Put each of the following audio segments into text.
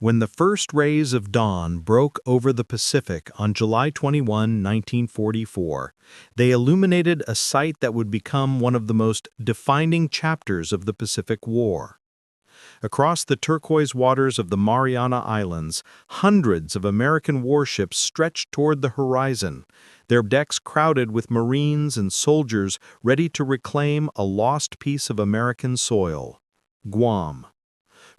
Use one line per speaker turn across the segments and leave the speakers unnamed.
When the first rays of dawn broke over the Pacific on July 21, 1944, they illuminated a sight that would become one of the most defining chapters of the Pacific War. Across the turquoise waters of the Mariana Islands, hundreds of American warships stretched toward the horizon, their decks crowded with Marines and soldiers ready to reclaim a lost piece of American soil, Guam.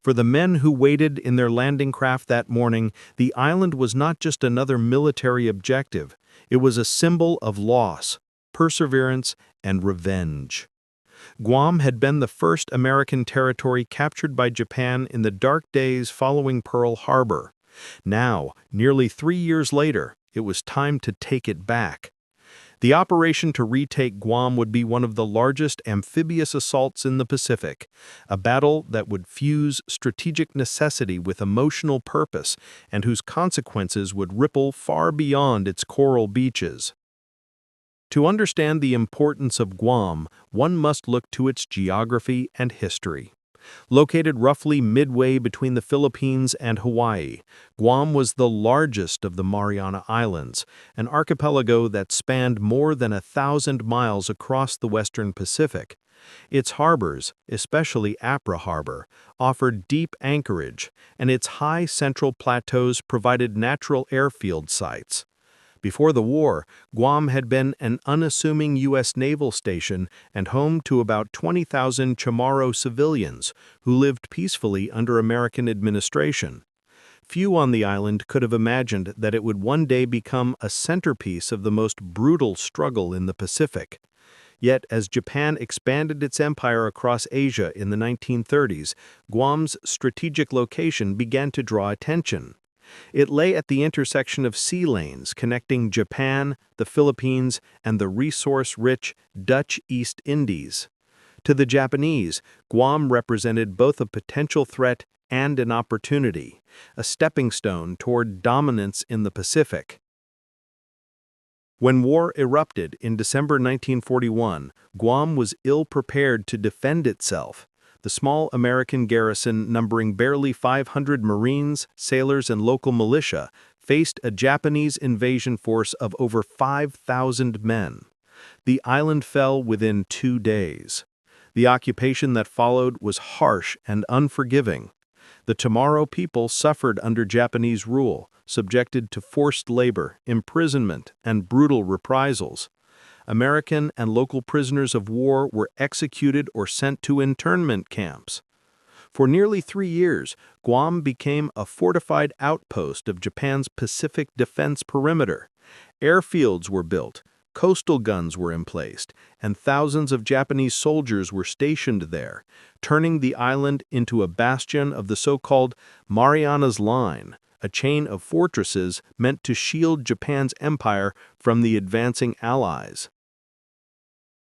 For the men who waited in their landing craft that morning, the island was not just another military objective, it was a symbol of loss, perseverance, and revenge. Guam had been the first American territory captured by Japan in the dark days following Pearl Harbor. Now, nearly 3 years later, it was time to take it back. The operation to retake Guam would be one of the largest amphibious assaults in the Pacific, a battle that would fuse strategic necessity with emotional purpose and whose consequences would ripple far beyond its coral beaches. To understand the importance of Guam, one must look to its geography and history. Located roughly midway between the Philippines and Hawaii, Guam was the largest of the Mariana Islands, an archipelago that spanned more than 1,000 miles across the western Pacific. Its harbors, especially Apra Harbor, offered deep anchorage, and its high central plateaus provided natural airfield sites. Before the war, Guam had been an unassuming U.S. naval station and home to about 20,000 Chamorro civilians who lived peacefully under American administration. Few on the island could have imagined that it would one day become a centerpiece of the most brutal struggle in the Pacific. Yet, as Japan expanded its empire across Asia in the 1930s, Guam's strategic location began to draw attention. It lay at the intersection of sea lanes connecting Japan, the Philippines, and the resource-rich Dutch East Indies. To the Japanese, Guam represented both a potential threat and an opportunity, a stepping stone toward dominance in the Pacific. When war erupted in December 1941, Guam was ill-prepared to defend itself. The small American garrison, numbering barely 500 Marines, sailors, and local militia, faced a Japanese invasion force of over 5,000 men. The island fell within 2 days. The occupation that followed was harsh and unforgiving. The Chamorro people suffered under Japanese rule, subjected to forced labor, imprisonment, and brutal reprisals. American and local prisoners of war were executed or sent to internment camps. For nearly 3 years, Guam became a fortified outpost of Japan's Pacific defense perimeter. Airfields were built, coastal guns were emplaced, and thousands of Japanese soldiers were stationed there, turning the island into a bastion of the so-called Marianas Line, a chain of fortresses meant to shield Japan's empire from the advancing Allies.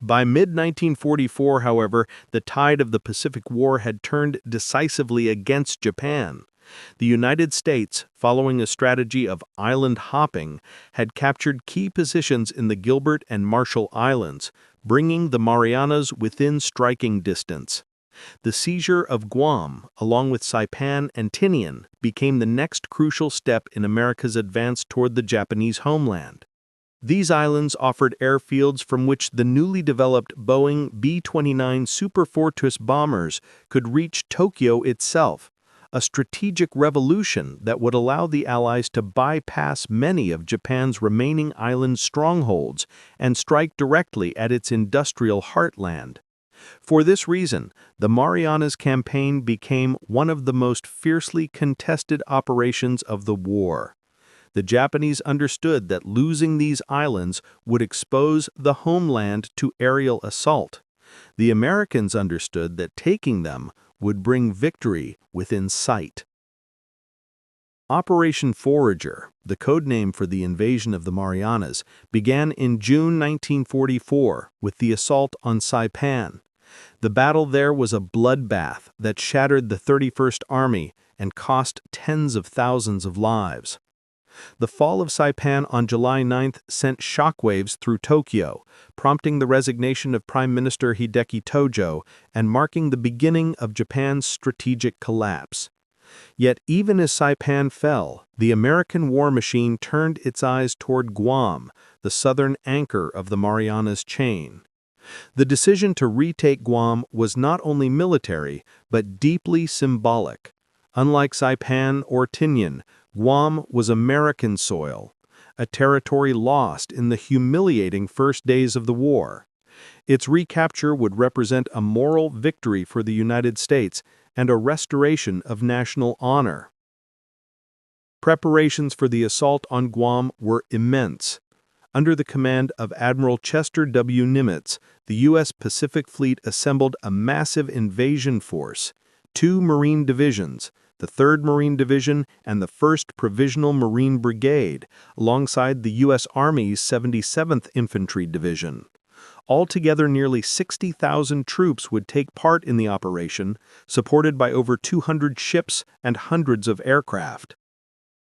By mid-1944, however, the tide of the Pacific War had turned decisively against Japan. The United States, following a strategy of island hopping, had captured key positions in the Gilbert and Marshall Islands, bringing the Marianas within striking distance. The seizure of Guam, along with Saipan and Tinian, became the next crucial step in America's advance toward the Japanese homeland. These islands offered airfields from which the newly developed Boeing B-29 Superfortress bombers could reach Tokyo itself, a strategic revolution that would allow the Allies to bypass many of Japan's remaining island strongholds and strike directly at its industrial heartland. For this reason, the Marianas Campaign became one of the most fiercely contested operations of the war. The Japanese understood that losing these islands would expose the homeland to aerial assault. The Americans understood that taking them would bring victory within sight. Operation Forager, the code name for the invasion of the Marianas, began in June 1944 with the assault on Saipan. The battle there was a bloodbath that shattered the 31st Army and cost tens of thousands of lives. The fall of Saipan on July 9th sent shockwaves through Tokyo, prompting the resignation of Prime Minister Hideki Tojo and marking the beginning of Japan's strategic collapse. Yet even as Saipan fell, the American war machine turned its eyes toward Guam, the southern anchor of the Marianas chain. The decision to retake Guam was not only military, but deeply symbolic. Unlike Saipan or Tinian, Guam was American soil, a territory lost in the humiliating first days of the war. Its recapture would represent a moral victory for the United States and a restoration of national honor. Preparations for the assault on Guam were immense. Under the command of Admiral Chester W. Nimitz, the U.S. Pacific Fleet assembled a massive invasion force, 2 Marine divisions, the 3rd Marine Division and the 1st Provisional Marine Brigade, alongside the U.S. Army's 77th Infantry Division. Altogether, nearly 60,000 troops would take part in the operation, supported by over 200 ships and hundreds of aircraft.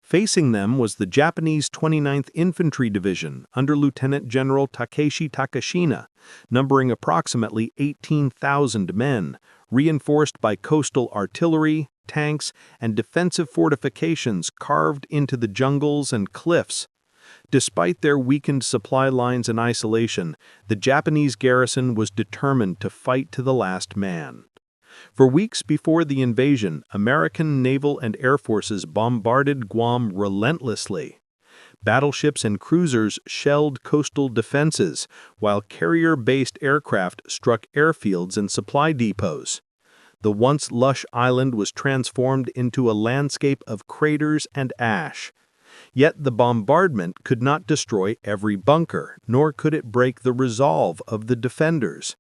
Facing them was the Japanese 29th Infantry Division under Lieutenant General Takeshi Takashina, numbering approximately 18,000 men, reinforced by coastal artillery, tanks, and defensive fortifications carved into the jungles and cliffs. Despite their weakened supply lines and isolation, the Japanese garrison was determined to fight to the last man. For weeks before the invasion, American naval and air forces bombarded Guam relentlessly. Battleships and cruisers shelled coastal defenses, while carrier-based aircraft struck airfields and supply depots. The once lush island was transformed into a landscape of craters and ash. Yet the bombardment could not destroy every bunker, nor could it break the resolve of the defenders.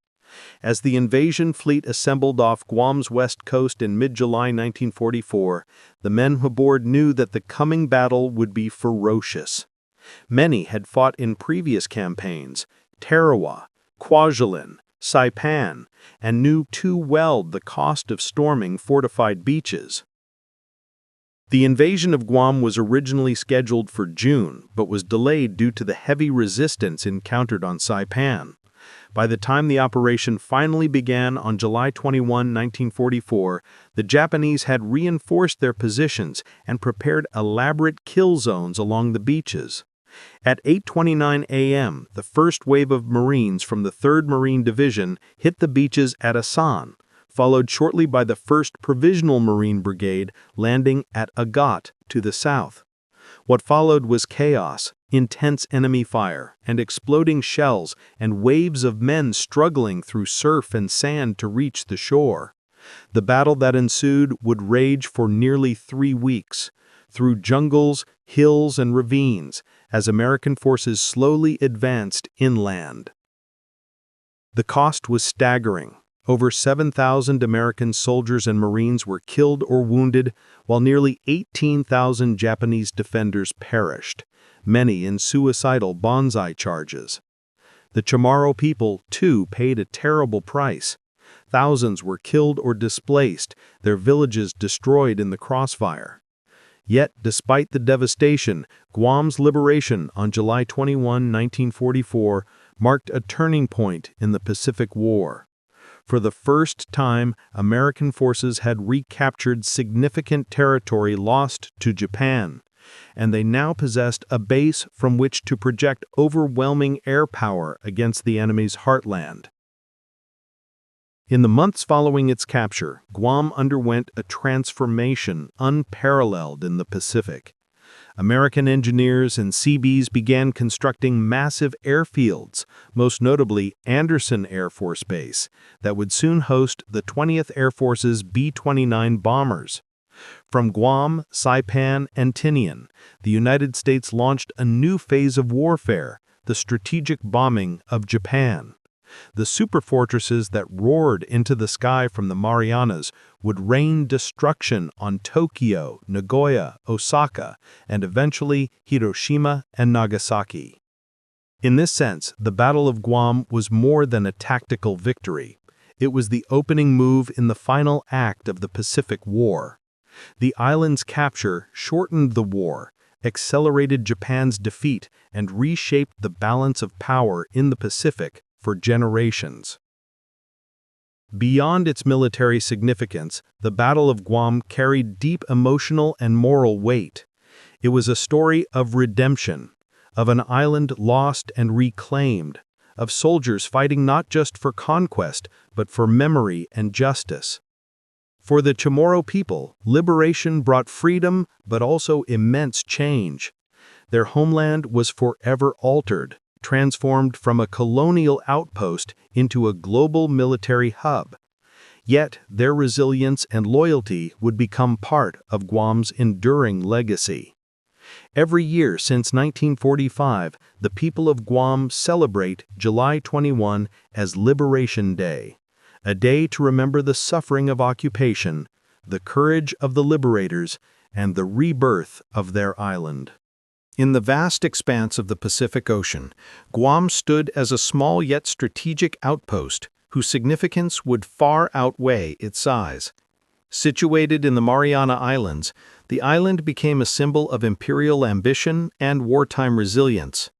As the invasion fleet assembled off Guam's west coast in mid-July 1944, the men aboard knew that the coming battle would be ferocious. Many had fought in previous campaigns, Tarawa, Kwajalein, Saipan, and knew too well the cost of storming fortified beaches. The invasion of Guam was originally scheduled for June, but was delayed due to the heavy resistance encountered on Saipan. By the time the operation finally began on July 21, 1944, the Japanese had reinforced their positions and prepared elaborate kill zones along the beaches. At 8:29 a.m., the first wave of Marines from the 3rd Marine Division hit the beaches at Asan, followed shortly by the 1st Provisional Marine Brigade landing at Agat to the south. What followed was chaos, intense enemy fire, and exploding shells, and waves of men struggling through surf and sand to reach the shore. The battle that ensued would rage for nearly 3 weeks, through jungles, hills, and ravines, as American forces slowly advanced inland. The cost was staggering. Over 7,000 American soldiers and Marines were killed or wounded, while nearly 18,000 Japanese defenders perished, many in suicidal banzai charges. The Chamorro people, too, paid a terrible price. Thousands were killed or displaced, their villages destroyed in the crossfire. Yet, despite the devastation, Guam's liberation on July 21, 1944, marked a turning point in the Pacific War. For the first time, American forces had recaptured significant territory lost to Japan, and they now possessed a base from which to project overwhelming air power against the enemy's heartland. In the months following its capture, Guam underwent a transformation unparalleled in the Pacific. American engineers and Seabees began constructing massive airfields, most notably Anderson Air Force Base, that would soon host the 20th Air Force's B-29 bombers. From Guam, Saipan, and Tinian, the United States launched a new phase of warfare, the strategic bombing of Japan. The superfortresses that roared into the sky from the Marianas would rain destruction on Tokyo, Nagoya, Osaka, and eventually Hiroshima and Nagasaki. In this sense, the Battle of Guam was more than a tactical victory. It was the opening move in the final act of the Pacific War. The island's capture shortened the war, accelerated Japan's defeat, and reshaped the balance of power in the Pacific for generations. Beyond its military significance, the Battle of Guam carried deep emotional and moral weight. It was a story of redemption, of an island lost and reclaimed, of soldiers fighting not just for conquest, but for memory and justice. For the Chamorro people, liberation brought freedom, but also immense change. Their homeland was forever altered, transformed from a colonial outpost into a global military hub. Yet their resilience and loyalty would become part of Guam's enduring legacy. Every year since 1945, the people of Guam celebrate July 21 as Liberation Day, a day to remember the suffering of occupation, the courage of the liberators, and the rebirth of their island. In the vast expanse of the Pacific Ocean, Guam stood as a small yet strategic outpost whose significance would far outweigh its size. Situated in the Mariana Islands, the island became a symbol of imperial ambition and wartime resilience.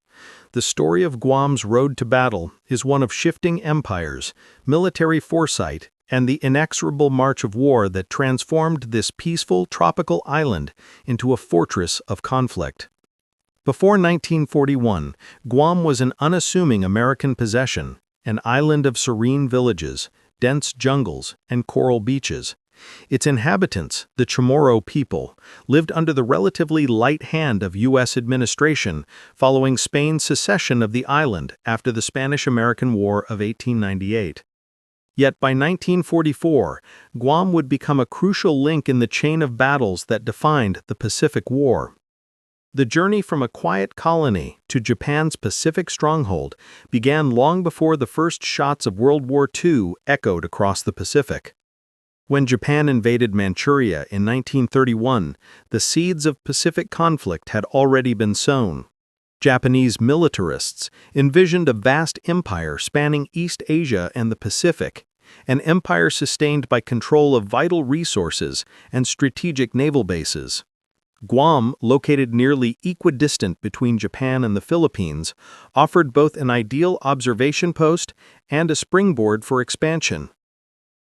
The story of Guam's road to battle is one of shifting empires, military foresight, and the inexorable march of war that transformed this peaceful tropical island into a fortress of conflict. Before 1941, Guam was an unassuming American possession, an island of serene villages, dense jungles, and coral beaches. Its inhabitants, the Chamorro people, lived under the relatively light hand of U.S. administration following Spain's secession of the island after the Spanish-American War of 1898. Yet by 1944, Guam would become a crucial link in the chain of battles that defined the Pacific War. The journey from a quiet colony to Japan's Pacific stronghold began long before the first shots of World War II echoed across the Pacific. When Japan invaded Manchuria in 1931, the seeds of Pacific conflict had already been sown. Japanese militarists envisioned a vast empire spanning East Asia and the Pacific, an empire sustained by control of vital resources and strategic naval bases. Guam, located nearly equidistant between Japan and the Philippines, offered both an ideal observation post and a springboard for expansion.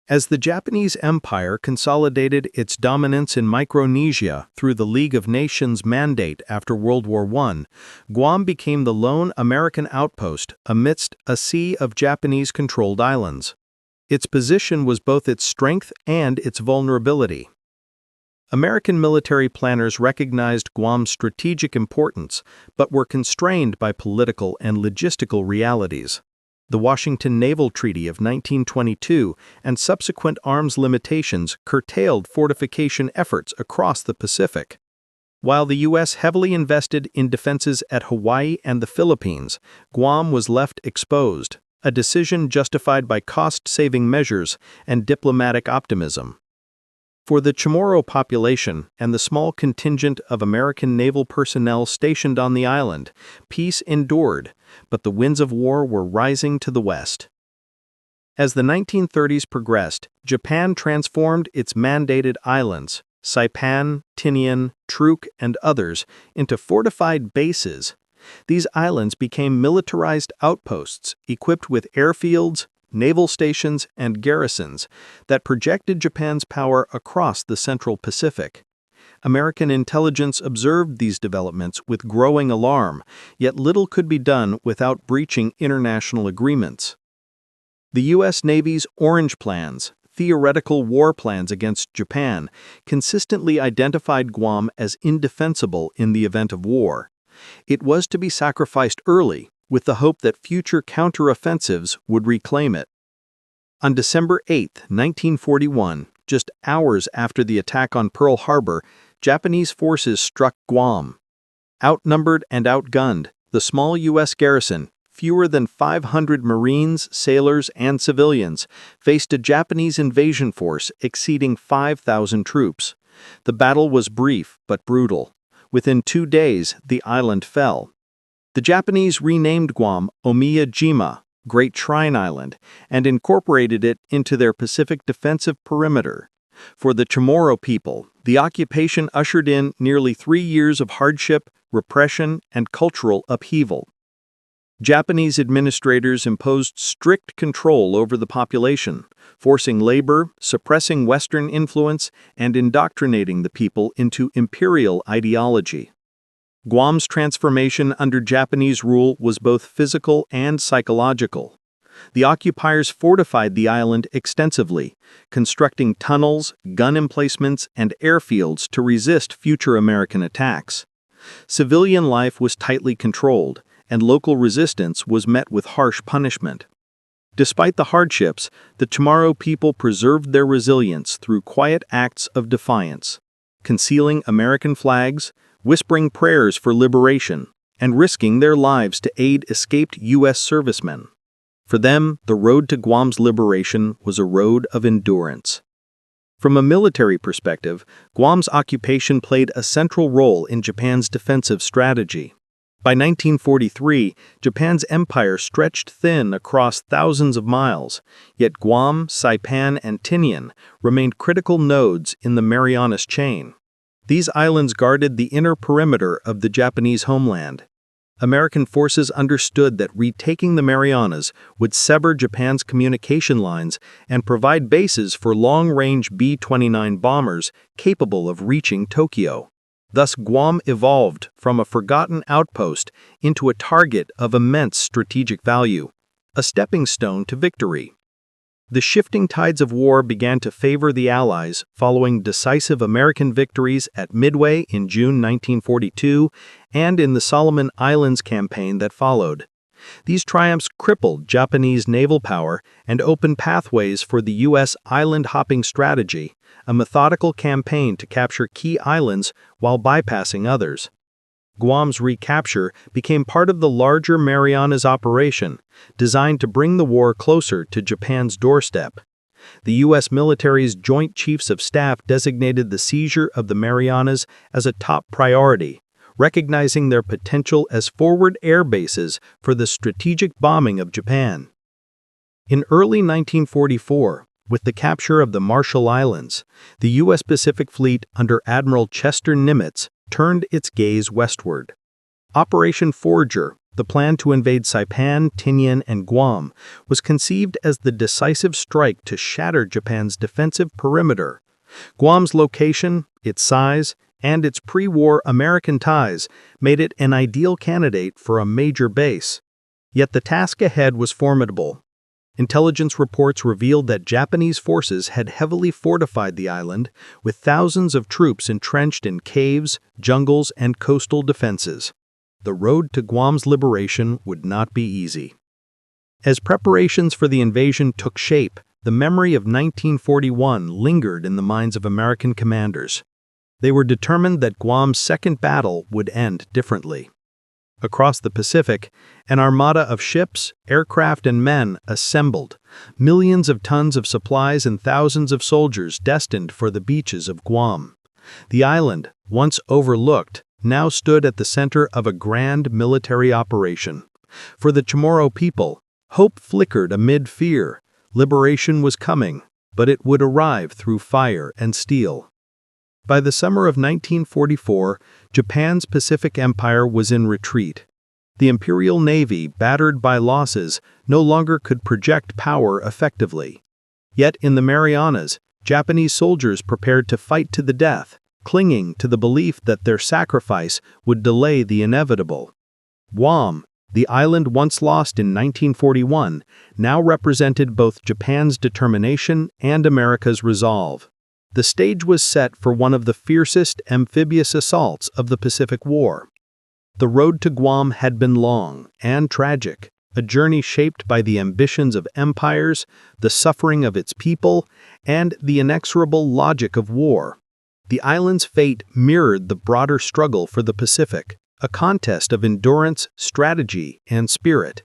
As the Japanese Empire consolidated its dominance in Micronesia through the League of Nations mandate after World War I, Guam became the lone American outpost amidst a sea of Japanese-controlled islands. Its position was both its strength and its vulnerability. American military planners recognized Guam's strategic importance, but were constrained by political and logistical realities. The Washington Naval Treaty of 1922 and subsequent arms limitations curtailed fortification efforts across the Pacific. While the U.S. heavily invested in defenses at Hawaii and the Philippines, Guam was left exposed, a decision justified by cost-saving measures and diplomatic optimism. For the Chamorro population and the small contingent of American naval personnel stationed on the island, peace endured, but the winds of war were rising to the west. As the 1930s progressed, Japan transformed its mandated islands, Saipan, Tinian, Truk, and others, into fortified bases. These islands became militarized outposts equipped with airfields, naval stations, and garrisons that projected Japan's power across the Central Pacific. American intelligence observed these developments with growing alarm, yet little could be done without breaching international agreements. The U.S. Navy's Orange Plans, theoretical war plans against Japan, consistently identified Guam as indefensible in the event of war. It was to be sacrificed early, with the hope that future counteroffensives would reclaim it. On December 8, 1941, just hours after the attack on Pearl Harbor, Japanese forces struck Guam. Outnumbered and outgunned, the small U.S. garrison, fewer than 500 Marines, sailors, and civilians, faced a Japanese invasion force exceeding 5,000 troops. The battle was brief but brutal. Within 2 days, the island fell. The Japanese renamed Guam Omiya-jima, Great Shrine Island, and incorporated it into their Pacific defensive perimeter. For the Chamorro people, the occupation ushered in nearly 3 years of hardship, repression, and cultural upheaval. Japanese administrators imposed strict control over the population, forcing labor, suppressing Western influence, and indoctrinating the people into imperial ideology. Guam's transformation under Japanese rule was both physical and psychological. The occupiers fortified the island extensively, constructing tunnels, gun emplacements, and airfields to resist future American attacks. Civilian life was tightly controlled, and local resistance was met with harsh punishment. Despite the hardships, the Chamorro people preserved their resilience through quiet acts of defiance, concealing American flags, whispering prayers for liberation, and risking their lives to aid escaped U.S. servicemen. For them, the road to Guam's liberation was a road of endurance. From a military perspective, Guam's occupation played a central role in Japan's defensive strategy. By 1943, Japan's empire stretched thin across thousands of miles, yet Guam, Saipan, and Tinian remained critical nodes in the Marianas chain. These islands guarded the inner perimeter of the Japanese homeland. American forces understood that retaking the Marianas would sever Japan's communication lines and provide bases for long-range B-29 bombers capable of reaching Tokyo. Thus, Guam evolved from a forgotten outpost into a target of immense strategic value, a stepping stone to victory. The shifting tides of war began to favor the Allies following decisive American victories at Midway in June 1942 and in the Solomon Islands campaign that followed. These triumphs crippled Japanese naval power and opened pathways for the U.S. island-hopping strategy, a methodical campaign to capture key islands while bypassing others. Guam's recapture became part of the larger Marianas operation, designed to bring the war closer to Japan's doorstep. The U.S. military's Joint Chiefs of Staff designated the seizure of the Marianas as a top priority, recognizing their potential as forward air bases for the strategic bombing of Japan. In early 1944, with the capture of the Marshall Islands, the U.S. Pacific Fleet under Admiral Chester Nimitz turned its gaze westward. Operation Forager, the plan to invade Saipan, Tinian, and Guam, was conceived as the decisive strike to shatter Japan's defensive perimeter. Guam's location, its size, and its pre-war American ties made it an ideal candidate for a major base. Yet the task ahead was formidable. Intelligence reports revealed that Japanese forces had heavily fortified the island, with thousands of troops entrenched in caves, jungles, and coastal defenses. The road to Guam's liberation would not be easy. As preparations for the invasion took shape, the memory of 1941 lingered in the minds of American commanders. They were determined that Guam's second battle would end differently. Across the Pacific, an armada of ships, aircraft, and men assembled, millions of tons of supplies and thousands of soldiers destined for the beaches of Guam. The island, once overlooked, now stood at the center of a grand military operation. For the Chamorro people, hope flickered amid fear. Liberation was coming, but it would arrive through fire and steel. By the summer of 1944, Japan's Pacific Empire was in retreat. The Imperial Navy, battered by losses, no longer could project power effectively. Yet in the Marianas, Japanese soldiers prepared to fight to the death, clinging to the belief that their sacrifice would delay the inevitable. Guam, the island once lost in 1941, now represented both Japan's determination and America's resolve. The stage was set for one of the fiercest amphibious assaults of the Pacific War. The road to Guam had been long and tragic, a journey shaped by the ambitions of empires, the suffering of its people, and the inexorable logic of war. The island's fate mirrored the broader struggle for the Pacific, a contest of endurance, strategy, and spirit.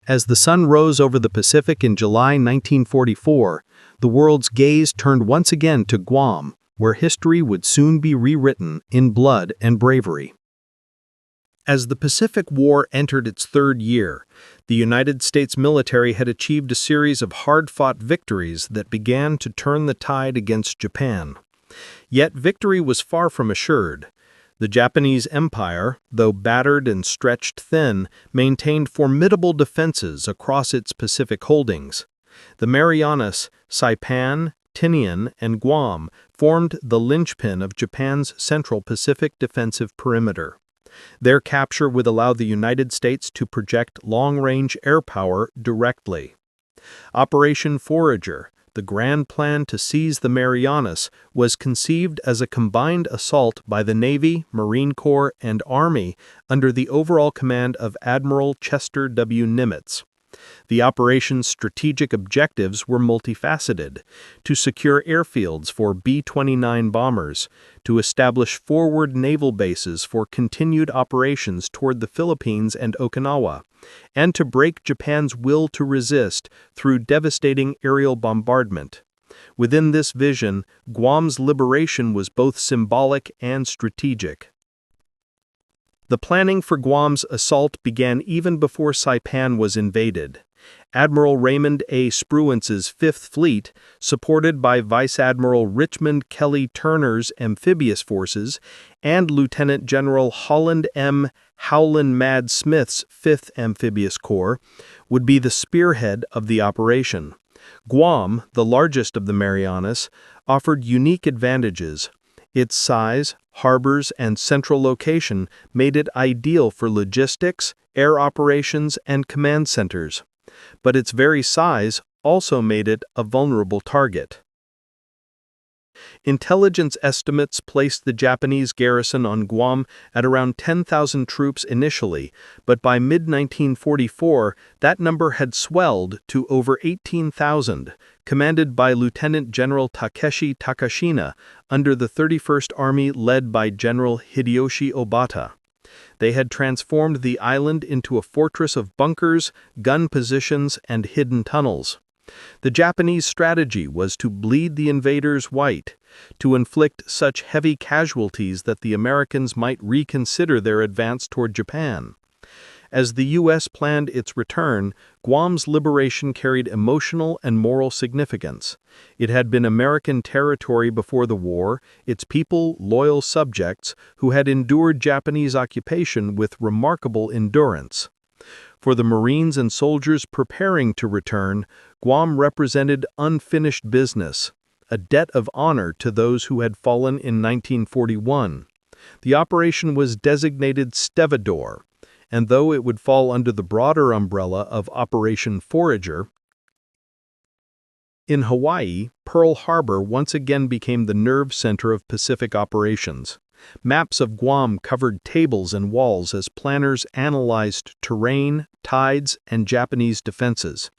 As the sun rose over the Pacific in July 1944, the world's gaze turned once again to Guam, where history would soon be rewritten in blood and bravery. As the Pacific War entered its third year, the United States military had achieved a series of hard-fought victories that began to turn the tide against Japan. Yet victory was far from assured. The Japanese Empire, though battered and stretched thin, maintained formidable defenses across its Pacific holdings. The Marianas, Saipan, Tinian, and Guam formed the linchpin of Japan's central Pacific defensive perimeter. Their capture would allow the United States to project long-range air power directly. Operation Forager, the grand plan to seize the Marianas, was conceived as a combined assault by the Navy, Marine Corps, and Army under the overall command of Admiral Chester W. Nimitz. The operation's strategic objectives were multifaceted: to secure airfields for B-29 bombers, to establish forward naval bases for continued operations toward the Philippines and Okinawa, and to break Japan's will to resist through devastating aerial bombardment. Within this vision, Guam's liberation was both symbolic and strategic. The planning for Guam's assault began even before Saipan was invaded. Admiral Raymond A. Spruance's Fifth Fleet, supported by Vice Admiral Richmond Kelly Turner's amphibious forces and Lieutenant General Holland M. Howland Mad Smith's 5th Amphibious Corps, would be the spearhead of the operation. Guam, the largest of the Marianas, offered unique advantages. Its size, harbors, and central location made it ideal for logistics, air operations, and command centers. But its very size also made it a vulnerable target. Intelligence estimates placed the Japanese garrison on Guam at around 10,000 troops initially, but by mid-1944 that number had swelled to over 18,000, commanded by Lieutenant General Takeshi Takashina under the 31st Army led by General Hideyoshi Obata. They had transformed the island into a fortress of bunkers, gun positions, and hidden tunnels. The Japanese strategy was to bleed the invaders white, to inflict such heavy casualties that the Americans might reconsider their advance toward Japan. As the U.S. planned its return, Guam's liberation carried emotional and moral significance. It had been American territory before the war, its people loyal subjects who had endured Japanese occupation with remarkable endurance. For the Marines and soldiers preparing to return, Guam represented unfinished business, a debt of honor to those who had fallen in 1941. The operation was designated Stevedore, and though it would fall under the broader umbrella of Operation Forager, in Hawaii, Pearl Harbor once again became the nerve center of Pacific operations. Maps of Guam covered tables and walls as planners analyzed terrain, tides, and Japanese defenses.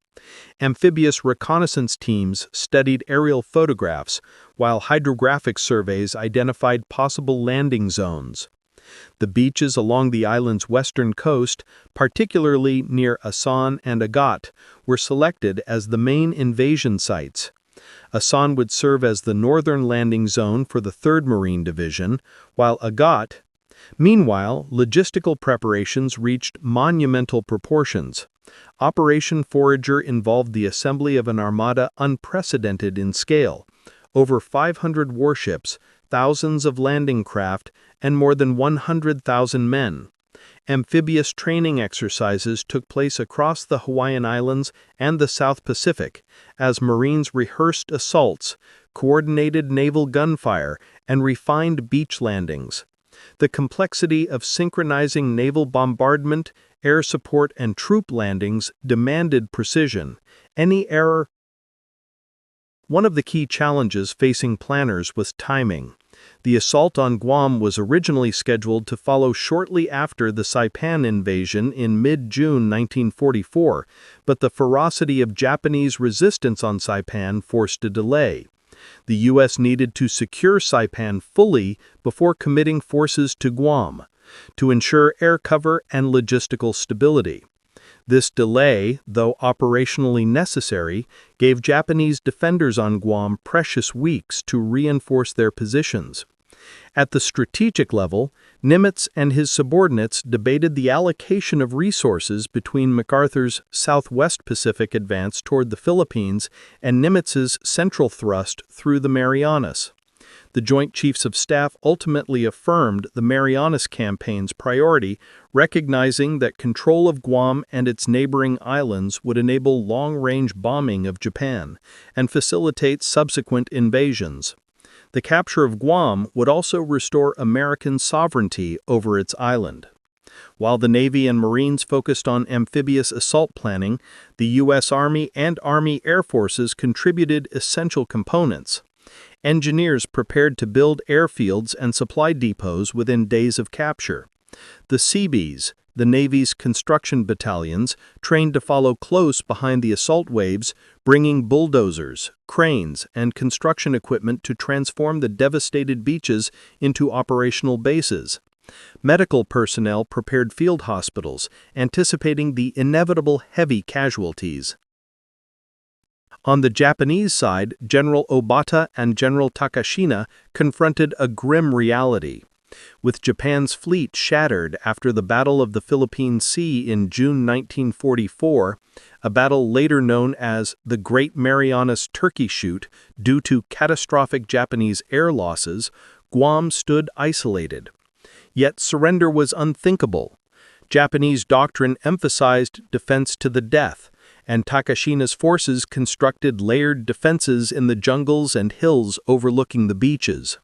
Amphibious reconnaissance teams studied aerial photographs, while hydrographic surveys identified possible landing zones. The beaches along the island's western coast, particularly near Asan and Agat, were selected as the main invasion sites. Asan would serve as the northern landing zone for the 3rd Marine Division, while Agat. Meanwhile, logistical preparations reached monumental proportions. Operation Forager involved the assembly of an armada unprecedented in scale: over 500 warships, thousands of landing craft, and more than 100,000 men. Amphibious training exercises took place across the Hawaiian Islands and the South Pacific as Marines rehearsed assaults, coordinated naval gunfire, and refined beach landings. The complexity of synchronizing naval bombardment, air support, and troop landings demanded precision. Any error. One of the key challenges facing planners was timing. The assault on Guam was originally scheduled to follow shortly after the Saipan invasion in mid-June 1944, but the ferocity of Japanese resistance on Saipan forced a delay. The U.S. needed to secure Saipan fully before committing forces to Guam, to ensure air cover and logistical stability. This delay, though operationally necessary, gave Japanese defenders on Guam precious weeks to reinforce their positions. At the strategic level, Nimitz and his subordinates debated the allocation of resources between MacArthur's Southwest Pacific advance toward the Philippines and Nimitz's central thrust through the Marianas. The Joint Chiefs of Staff ultimately affirmed the Marianas campaign's priority, recognizing that control of Guam and its neighboring islands would enable long-range bombing of Japan and facilitate subsequent invasions. The capture of Guam would also restore American sovereignty over its island. While the Navy and Marines focused on amphibious assault planning, the U.S. Army and Army Air Forces contributed essential components. Engineers prepared to build airfields and supply depots within days of capture. The Seabees, the Navy's construction battalions, trained to follow close behind the assault waves, bringing bulldozers, cranes, and construction equipment to transform the devastated beaches into operational bases. Medical personnel prepared field hospitals, anticipating the inevitable heavy casualties. On the Japanese side, General Obata and General Takashina confronted a grim reality. With Japan's fleet shattered after the Battle of the Philippine Sea in June 1944, a battle later known as the Great Marianas Turkey Shoot due to catastrophic Japanese air losses, Guam stood isolated. Yet surrender was unthinkable. Japanese doctrine emphasized defense to the death, and Takashina's forces constructed layered defenses in the jungles and hills overlooking the beaches.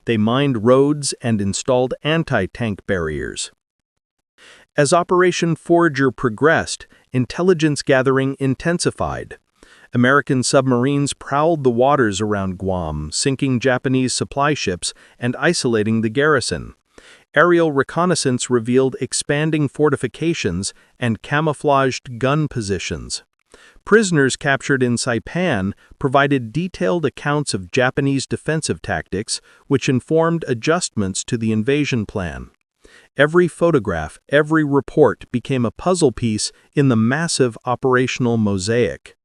They mined roads and installed anti-tank barriers. As Operation Forager progressed, intelligence gathering intensified. American submarines prowled the waters around Guam, sinking Japanese supply ships and isolating the garrison. Aerial reconnaissance revealed expanding fortifications and camouflaged gun positions. Prisoners captured in Saipan provided detailed accounts of Japanese defensive tactics, which informed adjustments to the invasion plan. Every photograph, every report became a puzzle piece in the massive operational mosaic.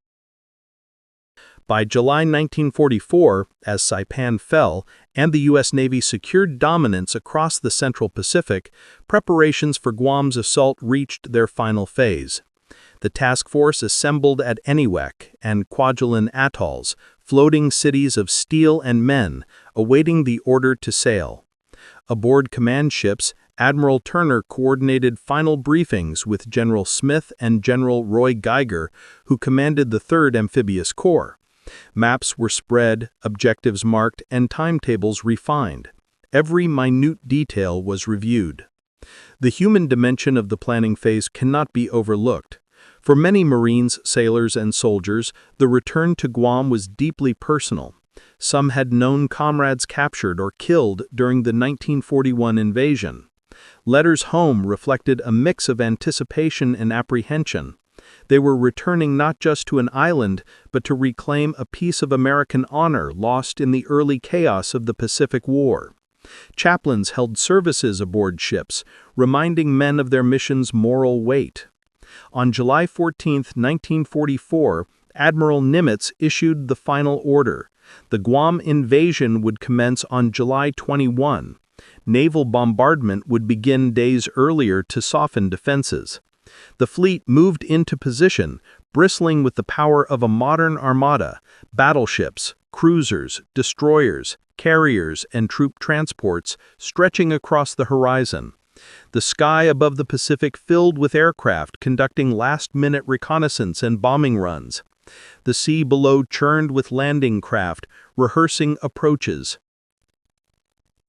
By July 1944, as Saipan fell and the U.S. Navy secured dominance across the Central Pacific, preparations for Guam's assault reached their final phase. The task force assembled at Eniwetok and Kwajalein atolls, floating cities of steel and men, awaiting the order to sail. Aboard command ships, Admiral Turner coordinated final briefings with General Smith and General Roy Geiger, who commanded the 3rd Amphibious Corps. Maps were spread, objectives marked, and timetables refined. Every minute detail was reviewed. The human dimension of the planning phase cannot be overlooked. For many Marines, sailors, and soldiers, the return to Guam was deeply personal. Some had known comrades captured or killed during the 1941 invasion. Letters home reflected a mix of anticipation and apprehension. They were returning not just to an island, but to reclaim a piece of American honor lost in the early chaos of the Pacific War. Chaplains held services aboard ships, reminding men of their mission's moral weight. On July 14, 1944, Admiral Nimitz issued the final order. The Guam invasion would commence on July 21. Naval bombardment would begin days earlier to soften defenses. The fleet moved into position, bristling with the power of a modern armada, battleships, cruisers, destroyers, carriers, and troop transports stretching across the horizon. The sky above the Pacific filled with aircraft conducting last-minute reconnaissance and bombing runs. The sea below churned with landing craft, rehearsing approaches.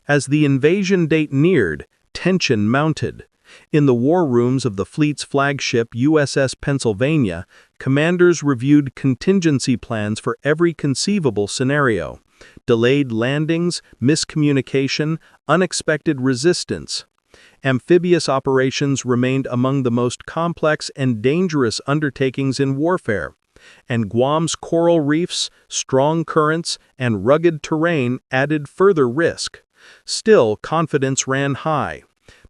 As the invasion date neared, tension mounted. In the war rooms of the fleet's flagship USS Pennsylvania, commanders reviewed contingency plans for every conceivable scenario. Delayed landings, miscommunication, unexpected resistance. Amphibious operations remained among the most complex and dangerous undertakings in warfare, and Guam's coral reefs, strong currents, and rugged terrain added further risk. Still, confidence ran high.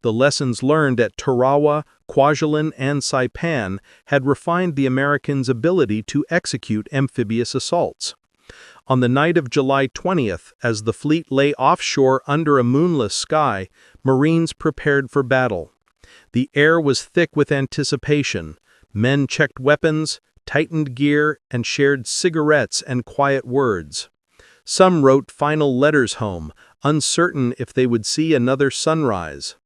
The lessons learned at Tarawa, Kwajalein, and Saipan had refined the Americans' ability to execute amphibious assaults. On the night of July 20th, as the fleet lay offshore under a moonless sky, Marines prepared for battle. The air was thick with anticipation. Men checked weapons, tightened gear, and shared cigarettes and quiet words. Some wrote final letters home, uncertain if they would see another sunrise.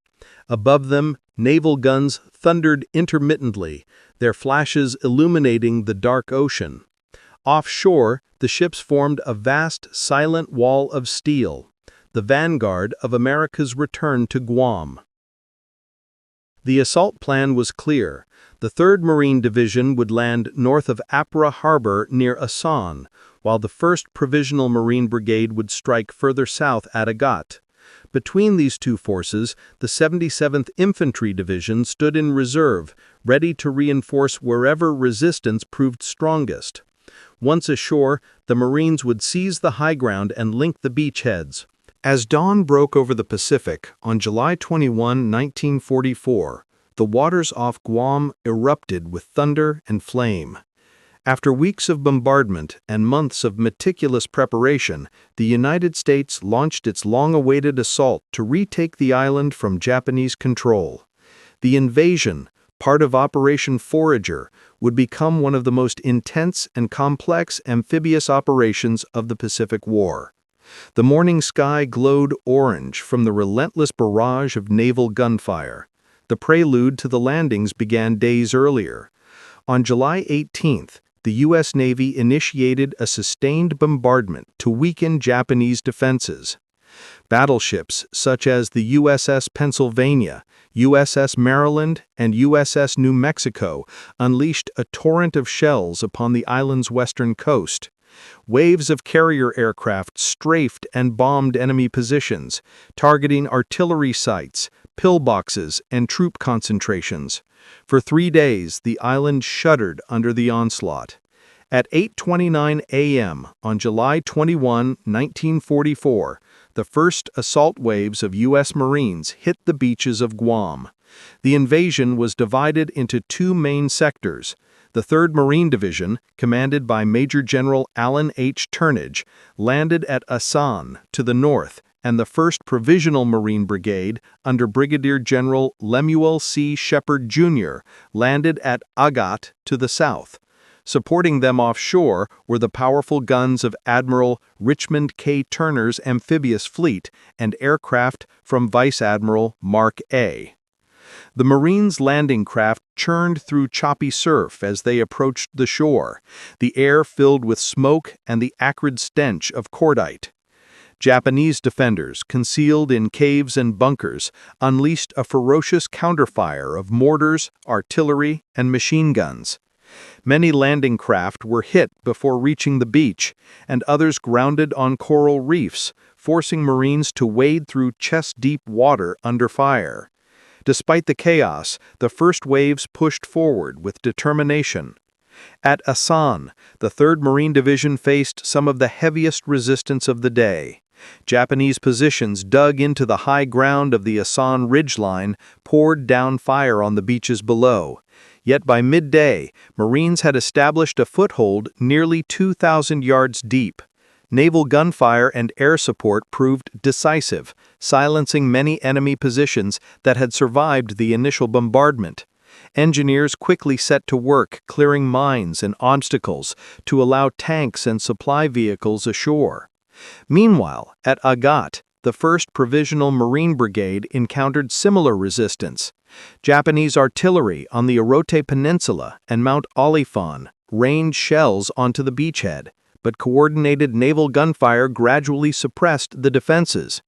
Above them, naval guns thundered intermittently, their flashes illuminating the dark ocean. Offshore, the ships formed a vast, silent wall of steel, the vanguard of America's return to Guam. The assault plan was clear. The 3rd Marine Division would land north of Apra Harbor near Asan, while the 1st Provisional Marine Brigade would strike further south at Agat. Between these two forces, the 77th Infantry Division stood in reserve, ready to reinforce wherever resistance proved strongest. Once ashore, the Marines would seize the high ground and link the beachheads. As dawn broke over the Pacific on July 21, 1944, the waters off Guam erupted with thunder and flame. After weeks of bombardment and months of meticulous preparation, the United States launched its long-awaited assault to retake the island from Japanese control. The invasion, part of Operation Forager, would become one of the most intense and complex amphibious operations of the Pacific War. The morning sky glowed orange from the relentless barrage of naval gunfire. The prelude to the landings began days earlier. On July 18th, the U.S. Navy initiated a sustained bombardment to weaken Japanese defenses. Battleships such as the USS Pennsylvania, USS Maryland, and USS New Mexico unleashed a torrent of shells upon the island's western coast. Waves of carrier aircraft strafed and bombed enemy positions, targeting artillery sites, pillboxes, and troop concentrations. For 3 days, the island shuddered under the onslaught. At 8:29 a.m. on July 21, 1944, the first assault waves of U.S. Marines hit the beaches of Guam. The invasion was divided into 2 main sectors. The 3rd Marine Division, commanded by Major General Alan H. Turnage, landed at Asan to the north, and the 1st Provisional Marine Brigade, under Brigadier General Lemuel C. Shepard, Jr., landed at Agat to the south. Supporting them offshore were the powerful guns of Admiral Richmond K. Turner's amphibious fleet and aircraft from Vice Admiral Mark A. The Marines' landing craft churned through choppy surf as they approached the shore, the air filled with smoke and the acrid stench of cordite. Japanese defenders, concealed in caves and bunkers, unleashed a ferocious counterfire of mortars, artillery, and machine guns. Many landing craft were hit before reaching the beach, and others grounded on coral reefs, forcing Marines to wade through chest-deep water under fire. Despite the chaos, the first waves pushed forward with determination. At Asan, the 3rd Marine Division faced some of the heaviest resistance of the day. Japanese positions dug into the high ground of the Asan ridgeline, poured down fire on the beaches below. Yet by midday, Marines had established a foothold nearly 2,000 yards deep. Naval gunfire and air support proved decisive, silencing many enemy positions that had survived the initial bombardment. Engineers quickly set to work clearing mines and obstacles to allow tanks and supply vehicles ashore. Meanwhile, at Agat, the 1st Provisional Marine Brigade encountered similar resistance. Japanese artillery on the Orote Peninsula and Mount Olifan rained shells onto the beachhead, but coordinated naval gunfire gradually suppressed the defenses.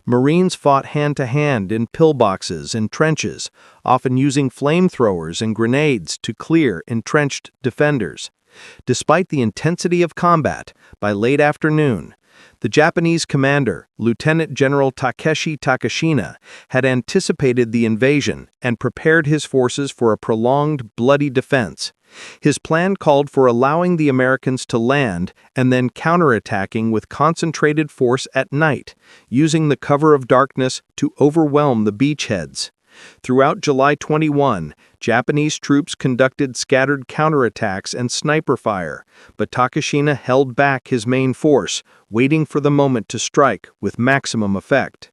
Marines fought hand-to-hand in pillboxes and trenches, often using flamethrowers and grenades to clear entrenched defenders. Despite the intensity of combat, by late afternoon, the Japanese commander, Lieutenant General Takeshi Takashina, had anticipated the invasion and prepared his forces for a prolonged, bloody defense. His plan called for allowing the Americans to land and then counterattacking with concentrated force at night, using the cover of darkness to overwhelm the beachheads. Throughout July 21, Japanese troops conducted scattered counterattacks and sniper fire, but Takashina held back his main force, waiting for the moment to strike with maximum effect.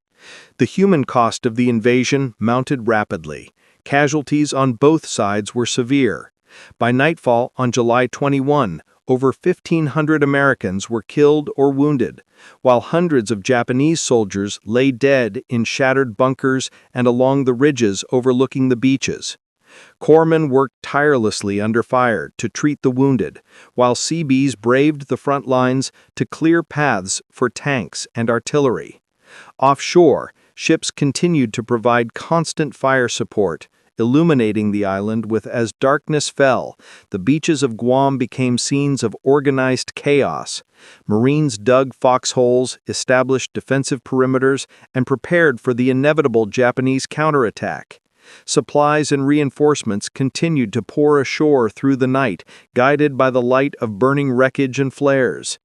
The human cost of the invasion mounted rapidly. Casualties on both sides were severe. By nightfall on July 21, over 1,500 Americans were killed or wounded, while hundreds of Japanese soldiers lay dead in shattered bunkers and along the ridges overlooking the beaches. Corpsmen worked tirelessly under fire to treat the wounded, while Seabees braved the front lines to clear paths for tanks and artillery. Offshore, ships continued to provide constant fire support, illuminating the island with as darkness fell. The beaches of Guam became scenes of organized chaos. Marines dug foxholes, established defensive perimeters, and prepared for the inevitable Japanese counterattack. Supplies and reinforcements continued to pour ashore through the night, guided by the light of burning wreckage and flares.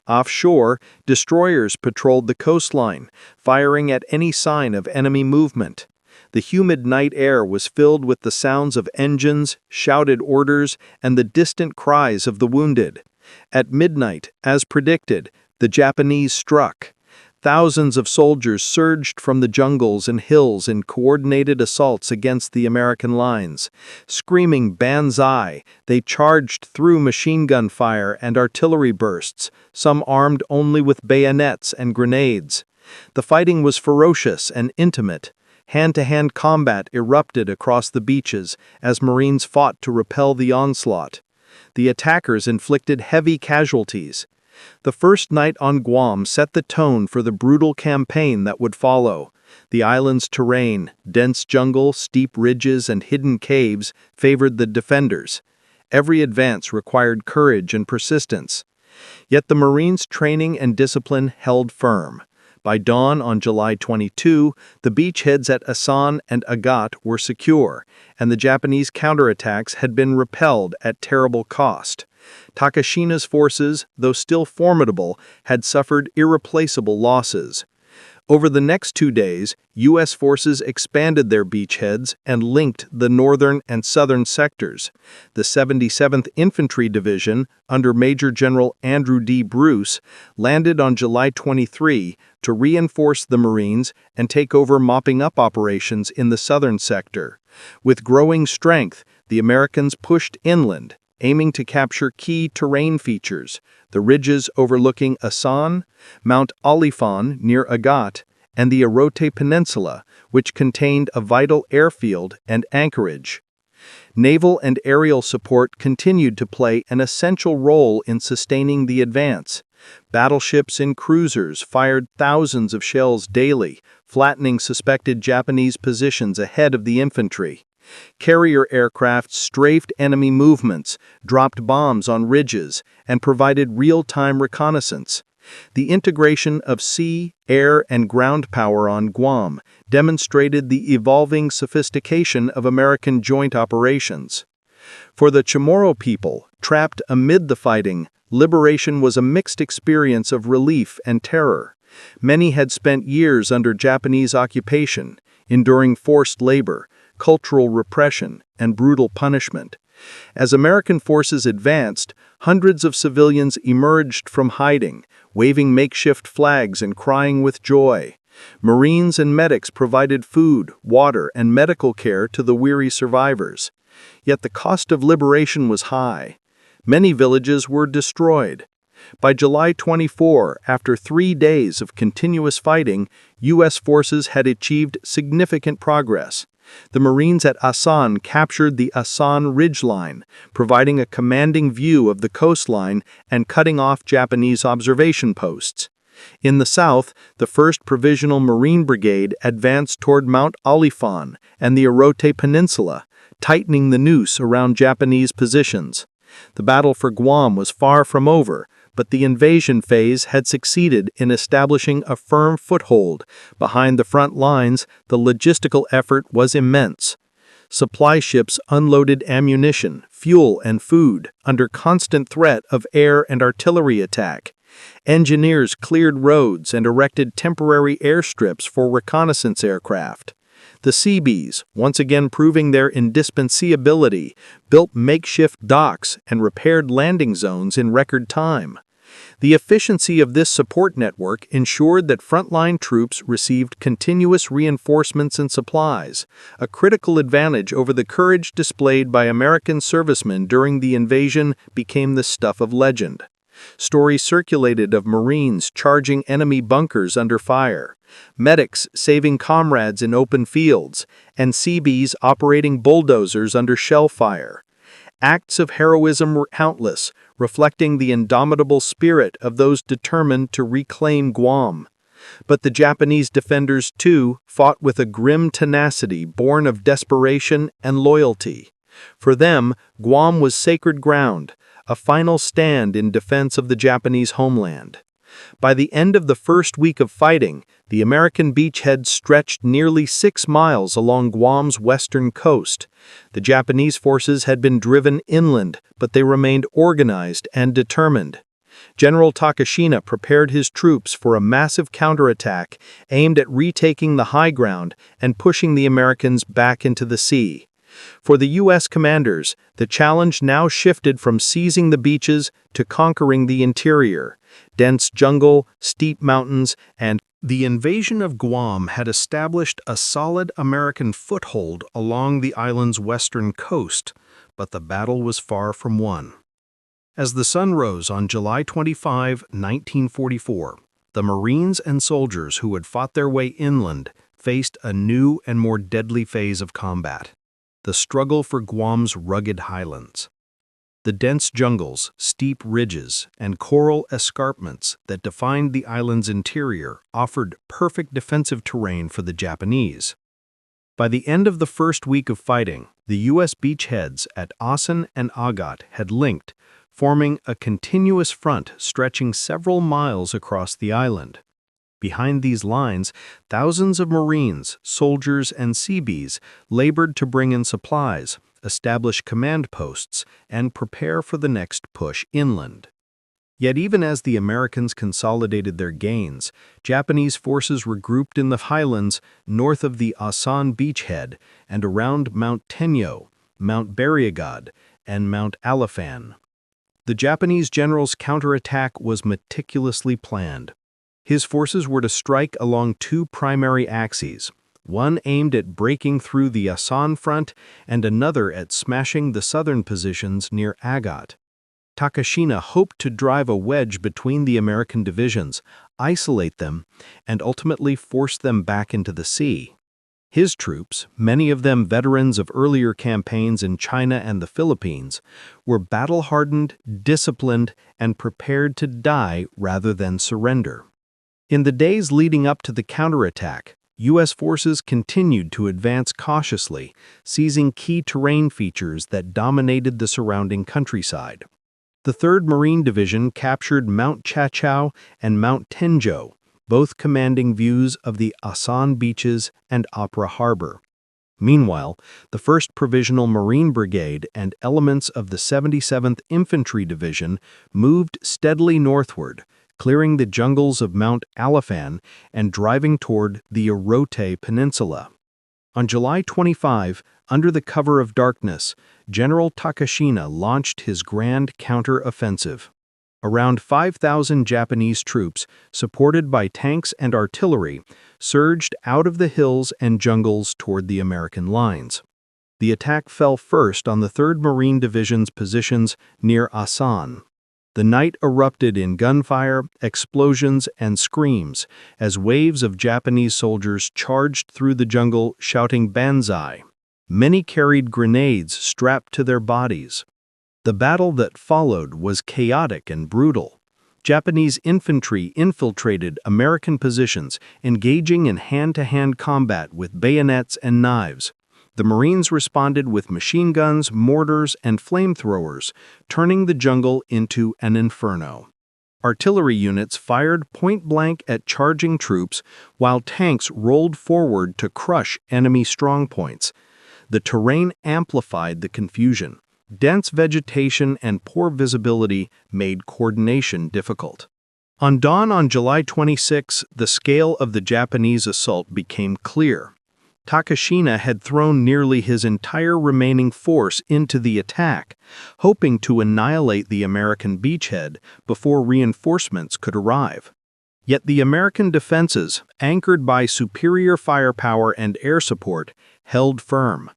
Offshore, destroyers patrolled the coastline, firing at any sign of enemy movement. The humid night air was filled with the sounds of engines, shouted orders, and the distant cries of the wounded. At midnight, as predicted, the Japanese struck. Thousands of soldiers surged from the jungles and hills in coordinated assaults against the American lines. Screaming banzai, they charged through machine gun fire and artillery bursts, some armed only with bayonets and grenades. The fighting was ferocious and intimate. Hand-to-hand combat erupted across the beaches as Marines fought to repel the onslaught. The attackers inflicted heavy casualties. The first night on Guam set the tone for the brutal campaign that would follow. The island's terrain, dense jungle, steep ridges, and hidden caves favored the defenders. Every advance required courage and persistence. Yet the Marines' training and discipline held firm. By dawn on July 22, the beachheads at Asan and Agat were secure, and the Japanese counterattacks had been repelled at terrible cost. Takashina's forces, though still formidable, had suffered irreplaceable losses. Over the next 2 days, U.S. forces expanded their beachheads and linked the northern and southern sectors. The 77th Infantry Division, under Major General Andrew D. Bruce, landed on July 23 to reinforce the Marines and take over mopping-up operations in the southern sector. With growing strength, the Americans pushed inland, aiming to capture key terrain features, the ridges overlooking Asan, Mount Alifan near Agat, and the Orote Peninsula, which contained a vital airfield and anchorage. Naval and aerial support continued to play an essential role in sustaining the advance. Battleships and cruisers fired thousands of shells daily, flattening suspected Japanese positions ahead of the infantry. Carrier aircraft strafed enemy movements, dropped bombs on ridges, and provided real-time reconnaissance. The integration of sea, air, and ground power on Guam demonstrated the evolving sophistication of American joint operations. For the Chamorro people, trapped amid the fighting, liberation was a mixed experience of relief and terror. Many had spent years under Japanese occupation, enduring forced labor, cultural repression, and brutal punishment. As American forces advanced, hundreds of civilians emerged from hiding, waving makeshift flags and crying with joy. Marines and medics provided food, water, and medical care to the weary survivors. Yet the cost of liberation was high. Many villages were destroyed. By July 24, after 3 days of continuous fighting, U.S. forces had achieved significant progress. The Marines at Asan captured the Asan Ridgeline, providing a commanding view of the coastline and cutting off Japanese observation posts. In the south, the 1st Provisional Marine Brigade advanced toward Mount Alifan and the Orote Peninsula, tightening the noose around Japanese positions. The battle for Guam was far from over, but the invasion phase had succeeded in establishing a firm foothold. Behind the front lines, the logistical effort was immense. Supply ships unloaded ammunition, fuel, and food under constant threat of air and artillery attack. Engineers cleared roads and erected temporary airstrips for reconnaissance aircraft. The Seabees, once again proving their indispensability, built makeshift docks and repaired landing zones in record time. The efficiency of this support network ensured that frontline troops received continuous reinforcements and supplies, a critical advantage over the courage displayed by American servicemen during the invasion became the stuff of legend. Stories circulated of Marines charging enemy bunkers under fire, medics saving comrades in open fields, and Seabees operating bulldozers under shell fire. Acts of heroism were countless, reflecting the indomitable spirit of those determined to reclaim Guam. But the Japanese defenders, too, fought with a grim tenacity born of desperation and loyalty. For them, Guam was sacred ground, a final stand in defense of the Japanese homeland. By the end of the first week of fighting, the American beachhead stretched nearly 6 miles along Guam's western coast. The Japanese forces had been driven inland, but they remained organized and determined. General Takashina prepared his troops for a massive counterattack aimed at retaking the high ground and pushing the Americans back into the sea. For the U.S. commanders, the challenge now shifted from seizing the beaches to conquering the interior. Dense jungle, steep mountains, and the invasion of Guam had established a solid American foothold along the island's western coast, but the battle was far from won. As the sun rose on July 25, 1944, the Marines and soldiers who had fought their way inland faced a new and more deadly phase of combat: the struggle for Guam's rugged highlands. The dense jungles, steep ridges, and coral escarpments that defined the island's interior offered perfect defensive terrain for the Japanese. By the end of the first week of fighting, the U.S. beachheads at Asan and Agat had linked, forming a continuous front stretching several miles across the island. Behind these lines, thousands of Marines, soldiers, and Seabees labored to bring in supplies, establish command posts, and prepare for the next push inland. Yet even as the Americans consolidated their gains, Japanese forces regrouped in the highlands north of the Asan beachhead and around Mount Tenyo, Mount Bariagad, and Mount Alafan. The Japanese general's counterattack was meticulously planned. His forces were to strike along 2 primary axes, one aimed at breaking through the Asan front and another at smashing the southern positions near Agat. Takashina hoped to drive a wedge between the American divisions, isolate them, and ultimately force them back into the sea. His troops, many of them veterans of earlier campaigns in China and the Philippines, were battle-hardened, disciplined, and prepared to die rather than surrender. In the days leading up to the counterattack, U.S. forces continued to advance cautiously, seizing key terrain features that dominated the surrounding countryside. The 3rd Marine Division captured Mount Chachao and Mount Tenjo, both commanding views of the Asan beaches and Opera Harbor. Meanwhile, the 1st Provisional Marine Brigade and elements of the 77th Infantry Division moved steadily northward, clearing the jungles of Mount Alafan and driving toward the Orote Peninsula. On July 25, under the cover of darkness, General Takashina launched his grand counter-offensive. Around 5,000 Japanese troops, supported by tanks and artillery, surged out of the hills and jungles toward the American lines. The attack fell first on the 3rd Marine Division's positions near Asan. The night erupted in gunfire, explosions, and screams as waves of Japanese soldiers charged through the jungle shouting banzai. Many carried grenades strapped to their bodies. The battle that followed was chaotic and brutal. Japanese infantry infiltrated American positions, engaging in hand-to-hand combat with bayonets and knives. The Marines responded with machine guns, mortars, and flamethrowers, turning the jungle into an inferno. Artillery units fired point-blank at charging troops, while tanks rolled forward to crush enemy strongpoints. The terrain amplified the confusion. Dense vegetation and poor visibility made coordination difficult. On dawn on July 26, the scale of the Japanese assault became clear. Takashina had thrown nearly his entire remaining force into the attack, hoping to annihilate the American beachhead before reinforcements could arrive. Yet the American defenses, anchored by superior firepower and air support, held firm.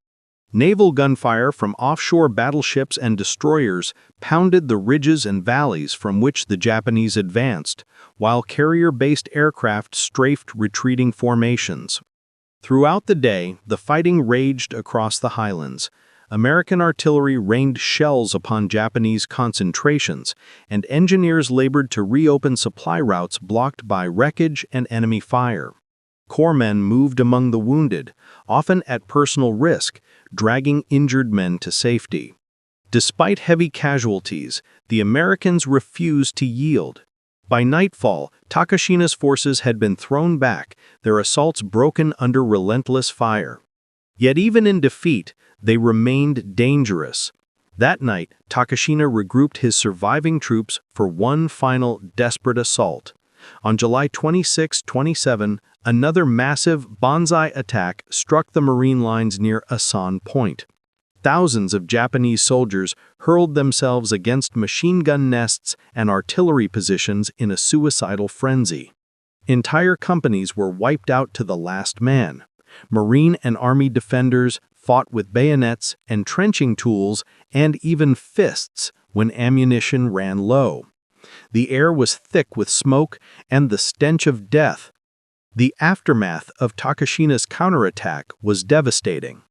Naval gunfire from offshore battleships and destroyers pounded the ridges and valleys from which the Japanese advanced, while carrier-based aircraft strafed retreating formations. Throughout the day, the fighting raged across the highlands. American artillery rained shells upon Japanese concentrations, and engineers labored to reopen supply routes blocked by wreckage and enemy fire. Corpsmen moved among the wounded, often at personal risk, dragging injured men to safety. Despite heavy casualties, the Americans refused to yield. By nightfall, Takashina's forces had been thrown back, their assaults broken under relentless fire. Yet even in defeat, they remained dangerous. That night, Takashina regrouped his surviving troops for one final desperate assault. On July 26-27, another massive banzai attack struck the Marine lines near Asan Point. Thousands of Japanese soldiers hurled themselves against machine gun nests and artillery positions in a suicidal frenzy. Entire companies were wiped out to the last man. Marine and Army defenders fought with bayonets, entrenching tools, and even fists when ammunition ran low. The air was thick with smoke and the stench of death. The aftermath of Takashina's counterattack was devastating.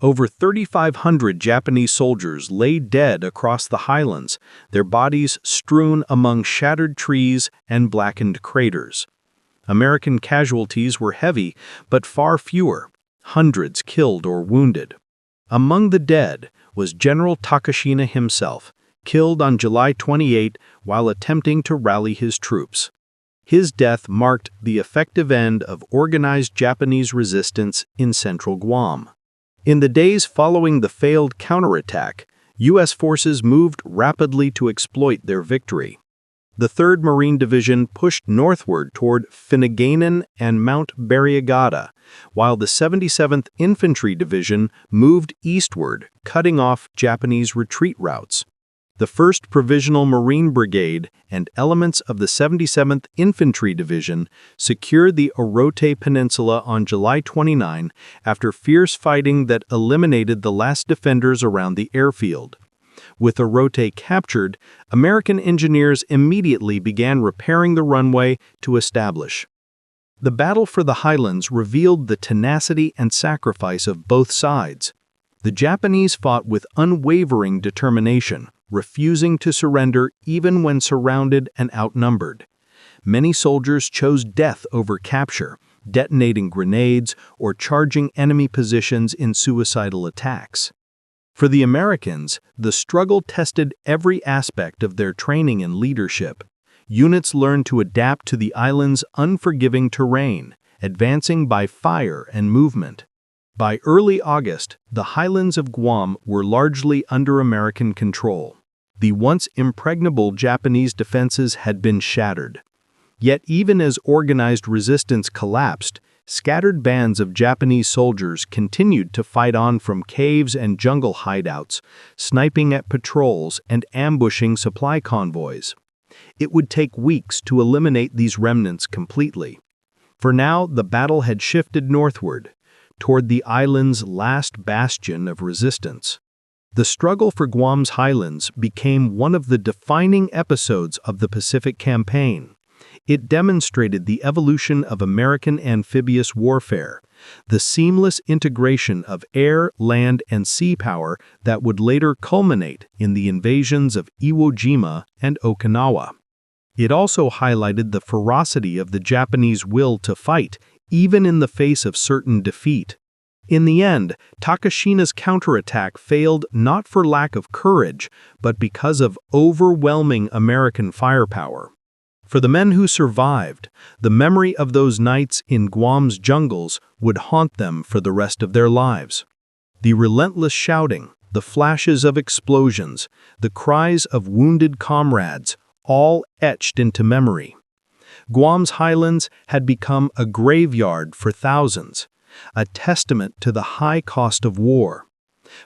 Over 3,500 Japanese soldiers lay dead across the highlands, their bodies strewn among shattered trees and blackened craters. American casualties were heavy, but far fewer, hundreds killed or wounded. Among the dead was General Takashina himself, killed on July 28 while attempting to rally his troops. His death marked the effective end of organized Japanese resistance in central Guam. In the days following the failed counterattack, U.S. forces moved rapidly to exploit their victory. The 3rd Marine Division pushed northward toward Finneganon and Mount Barrigada, while the 77th Infantry Division moved eastward, cutting off Japanese retreat routes. The 1st Provisional Marine Brigade and elements of the 77th Infantry Division secured the Orote Peninsula on July 29 after fierce fighting that eliminated the last defenders around the airfield. With Orote captured, American engineers immediately began repairing the runway to establish. The battle for the highlands revealed the tenacity and sacrifice of both sides. The Japanese fought with unwavering determination, refusing to surrender even when surrounded and outnumbered. Many soldiers chose death over capture, detonating grenades or charging enemy positions in suicidal attacks. For the Americans, the struggle tested every aspect of their training and leadership. Units learned to adapt to the island's unforgiving terrain, advancing by fire and movement. By early August, the highlands of Guam were largely under American control. The once impregnable Japanese defenses had been shattered. Yet even as organized resistance collapsed, scattered bands of Japanese soldiers continued to fight on from caves and jungle hideouts, sniping at patrols and ambushing supply convoys. It would take weeks to eliminate these remnants completely. For now, the battle had shifted northward, toward the island's last bastion of resistance. The struggle for Guam's highlands became one of the defining episodes of the Pacific Campaign. It demonstrated the evolution of American amphibious warfare, the seamless integration of air, land, and sea power that would later culminate in the invasions of Iwo Jima and Okinawa. It also highlighted the ferocity of the Japanese will to fight, even in the face of certain defeat. In the end, Takashina's counterattack failed not for lack of courage, but because of overwhelming American firepower. For the men who survived, the memory of those nights in Guam's jungles would haunt them for the rest of their lives. The relentless shouting, the flashes of explosions, the cries of wounded comrades, all etched into memory. Guam's highlands had become a graveyard for thousands. a testament to the high cost of war.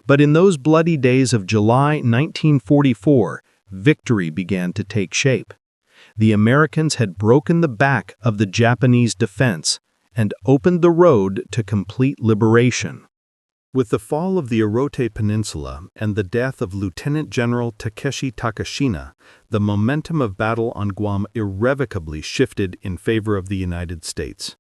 But in those bloody days of July 1944, victory began to take shape. The Americans had broken the back of the Japanese defense and opened the road to complete liberation. With the fall of the Orote Peninsula and the death of Lieutenant General Takeshi Takashina, the momentum of battle on Guam irrevocably shifted in favor of the United States.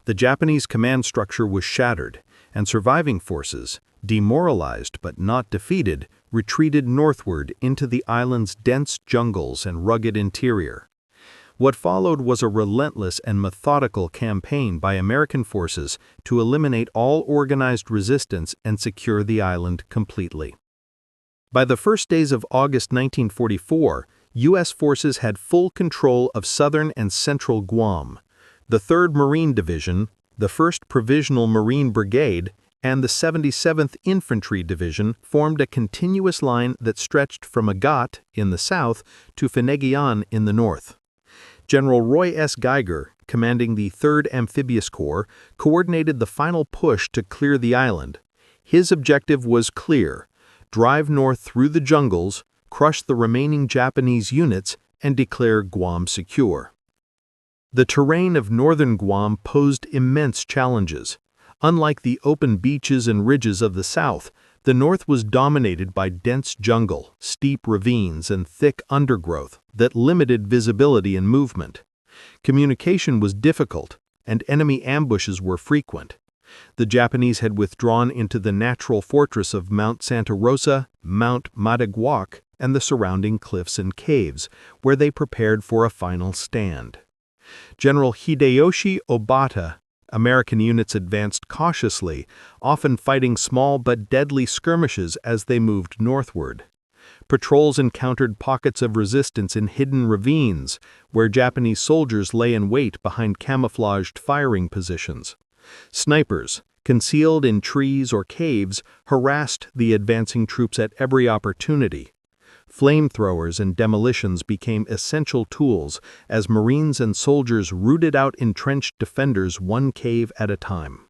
The Japanese command structure was shattered, and surviving forces, demoralized but not defeated, retreated northward into the island's dense jungles and rugged interior. What followed was a relentless and methodical campaign by American forces to eliminate all organized resistance and secure the island completely. By the first days of August 1944, U.S. forces had full control of southern and central Guam. The 3rd Marine Division, the 1st Provisional Marine Brigade, and the 77th Infantry Division formed a continuous line that stretched from Agat in the south to Finneguian in the north. General Roy S. Geiger, commanding the 3rd Amphibious Corps, coordinated the final push to clear the island. His objective was clear: drive north through the jungles, crush the remaining Japanese units, and declare Guam secure. The terrain of northern Guam posed immense challenges. Unlike the open beaches and ridges of the south, the north was dominated by dense jungle, steep ravines, and thick undergrowth that limited visibility and movement. Communication was difficult, and enemy ambushes were frequent. The Japanese had withdrawn into the natural fortress of Mount Santa Rosa, Mount Madaguac, and the surrounding cliffs and caves, where they prepared for a final stand. General Hideyoshi Obata, American units advanced cautiously, often fighting small but deadly skirmishes as they moved northward. Patrols encountered pockets of resistance in hidden ravines, where Japanese soldiers lay in wait behind camouflaged firing positions. Snipers, concealed in trees or caves, harassed the advancing troops at every opportunity. Flamethrowers and demolitions became essential tools as Marines and soldiers rooted out entrenched defenders one cave at a time.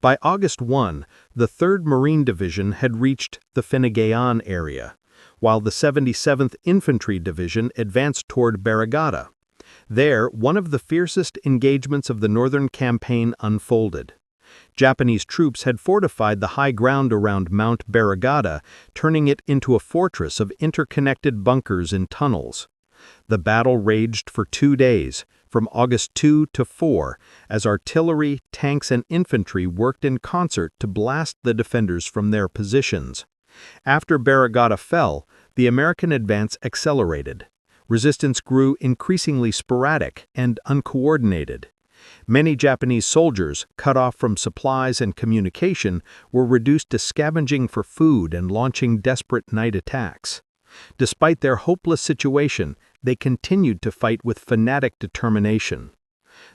By August 1, the 3rd Marine Division had reached the Finneguian area, while the 77th Infantry Division advanced toward Barragata. There, one of the fiercest engagements of the northern campaign unfolded. Japanese troops had fortified the high ground around Mount Barragata, turning it into a fortress of interconnected bunkers and tunnels. The battle raged for 2 days, from August 2 to 4, as artillery, tanks, and infantry worked in concert to blast the defenders from their positions. After Barragata fell, the American advance accelerated. Resistance grew increasingly sporadic and uncoordinated. Many Japanese soldiers, cut off from supplies and communication, were reduced to scavenging for food and launching desperate night attacks. Despite their hopeless situation, they continued to fight with fanatic determination.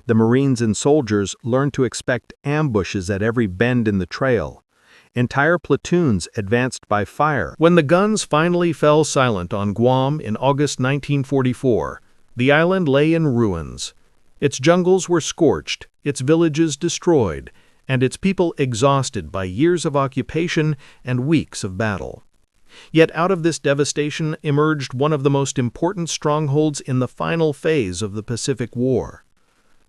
The Marines and soldiers learned to expect ambushes at every bend in the trail. Entire platoons advanced by fire. When the guns finally fell silent on Guam in August 1944, the island lay in ruins. Its jungles were scorched, its villages destroyed, and its people exhausted by years of occupation and weeks of battle. Yet out of this devastation emerged one of the most important strongholds in the final phase of the Pacific War.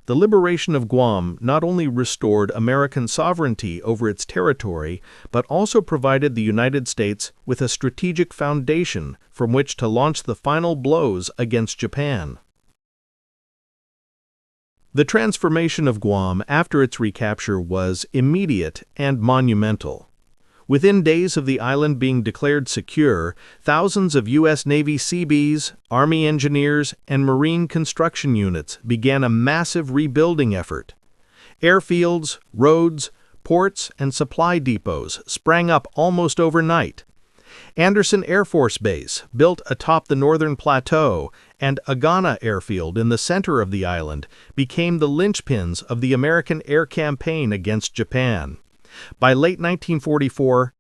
The liberation of Guam not only restored American sovereignty over its territory, but also provided the United States with a strategic foundation from which to launch the final blows against Japan. The transformation of Guam after its recapture was immediate and monumental. Within days of the island being declared secure, thousands of U.S. Navy Seabees, Army engineers, and Marine construction units began a massive rebuilding effort. Airfields, roads, ports, and supply depots sprang up almost overnight. Anderson Air Force Base, built atop the northern plateau, and Agana Airfield in the center of the island, became the linchpins of the American air campaign against Japan. By late 1944,